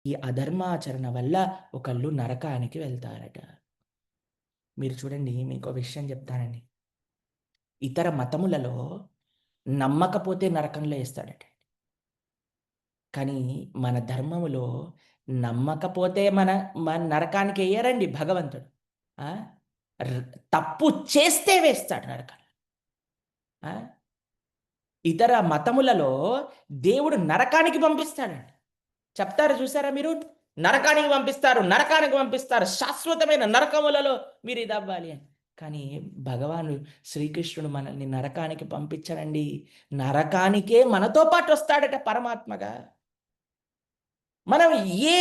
ఈ అధర్మాచరణ వల్ల ఒకళ్ళు నరకానికి వెళ్తారట. మీరు చూడండి మీకో విషయం చెప్తానండి. ఇతర మతములలో నమ్మకపోతే నరకంలో ఏస్తాడట. కానీ మన ధర్మములో నమ్మకపోతే మన నరకానికి ఎయ్యరండి భగవంతుడు. ఆ! ర్ తప్పు చేస్తే వేస్తాడు నరకానికి. ఆ! ఇతర మతములలో దేవుడు నరకానికి పంపిస్తాడండి. చెప్తారు చూసారా మీరు? నరకానికి పంపిస్తారు, నరకానికి పంపిస్తారు. శాశ్వతమైన నరకములలో మీరు ఇదవ్వాలి అని. కానీ భగవాను శ్రీకృష్ణుడు మనల్ని నరకానికి పంపించడండి. నరకానికే మనతో పాటు వస్తాడట పరమాత్మగా. మనం ఏ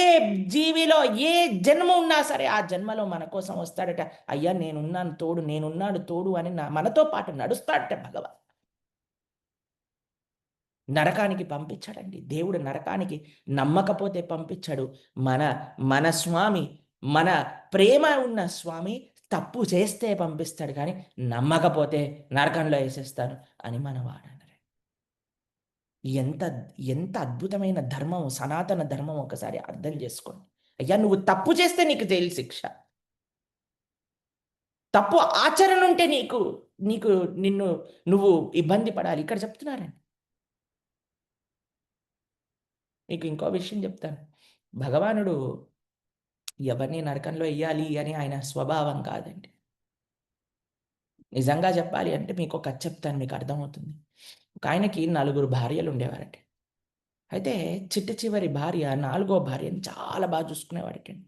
జీవిలో ఏ జన్మ ఉన్నా సరే ఆ జన్మలో మన కోసం వస్తాడట. అయ్యా నేనున్నాను తోడు, నేనున్నాడు తోడు అని మనతో పాటు నడుస్తాడట భగవాన్. నరకానికి పంపించాడండి. దేవుడు నరకానికి నమ్మకపోతే పంపించాడు. మన మన స్వామి, మన ప్రేమ ఉన్న స్వామి తప్పు చేస్తే పంపిస్తాడు కానీ నమ్మకపోతే నరకంలో ఏసేస్తాను అని మనవాడన్నారు. ఎంత ఎంత అద్భుతమైన ధర్మం, సనాతన ధర్మం ఒకసారి అర్థం చేసుకోండి. అయ్యా నువ్వు తప్పు చేస్తే నీకు జైలు శిక్ష. తప్పు ఆచరణ ఉంటే నీకు నీకు నిన్ను నువ్వు ఇబ్బంది పడాలి. ఇక్కడ చెప్తున్నారండి. మీకు ఇంకో విషయం చెప్తాను. భగవానుడు ఎవరిని నరకంలో ఎయ్యాలి అని ఆయన స్వభావం కాదండి. నిజంగా చెప్పాలి అంటే మీకో కథ చెప్తాను మీకు అర్థమవుతుంది. ఒకాయనకి 4 భార్యలు ఉండేవారట. అయితే చిట్ట చివరి భార్య 4గో భార్యని చాలా బాగా చూసుకునేవాడటండి.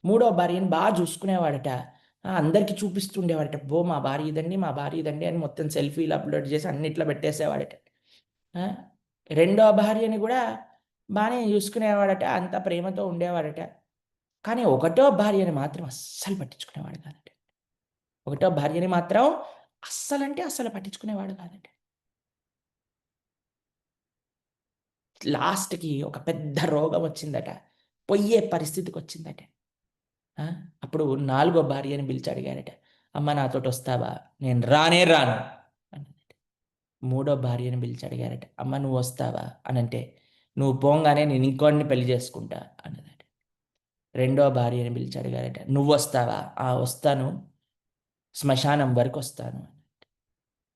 మూడో భార్యని బాగా చూసుకునేవాడట. అందరికి చూపిస్తుండేవాడట. మా భార్య ఇదండి, మా భార్య ఇదండి అని మొత్తం సెల్ఫీలు అప్‌లోడ్ చేసి అన్నిట్లో పెట్టేసేవాడట. ఆ! రెండో భార్యని గూడా బానే చూసుకునేవాడట. అంత ప్రేమతో ఉండేవాడట. కానీ ఒకటో భార్యని మాత్రం అస్సలు పట్టించుకునేవాడు కాదట. ఒకటో భార్యని మాత్రం అస్సలంటే అస్సలు పట్టించుకునేవాడు కాదట. లాస్ట్‌కి ఒక పెద్ద రోగం వచ్చిందట. పొయ్యే పరిస్థితికొచ్చిందట. ఆ! అప్పుడు నాలుగో భార్యని పిలిచి అడిగాడట. "అమ్మ నాతోటొస్తావా?" "నేను రానే రాను" అన్నదట. మూడో భార్యని పిలిచి అడిగారట. "అమ్మ నువ్వొస్తావా?" అనంటే, "నువ్వు పోంగానే నేను ఇంకోడిని పెళ్లి చేసుకుంటా" అన్నదట. రెండో భార్యని పిలిచి అడిగారట. "నువ్వొస్తావా?" "ఆ! వస్తాను. శ్మశానం వరకొస్తాను."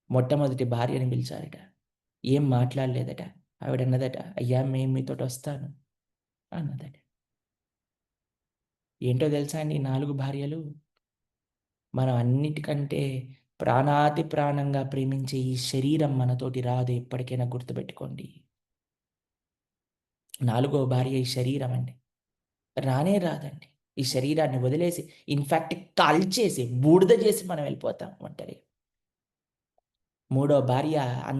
మొట్టమొదటి భార్యని పిలిచారట. ఏం మాట్లాడలేదట. ఆవిడన్నదట, "అయ్యా! మేము మీతోటొస్తాను" అన్నదట. ఏంటో తెలుసా అండి ఈ 4 భార్యలు? మనం అన్నిటికంటే ప్రాణాతి ప్రాణంగా ప్రేమించే ఈ శరీరం మనతోటి రాదు ఎప్పటికైనా గుర్తుపెట్టుకోండి. 4గో భార్య ఈ శరీరం అండి. రానే రాదండి. ఈ శరీరాన్ని వదిలేసి ఇన్‌ఫాక్ట్ కాల్చేసి, బూడిద చేసి మనం వెళ్ళిపోతాం ఒంటరిగా. మూడో భార్య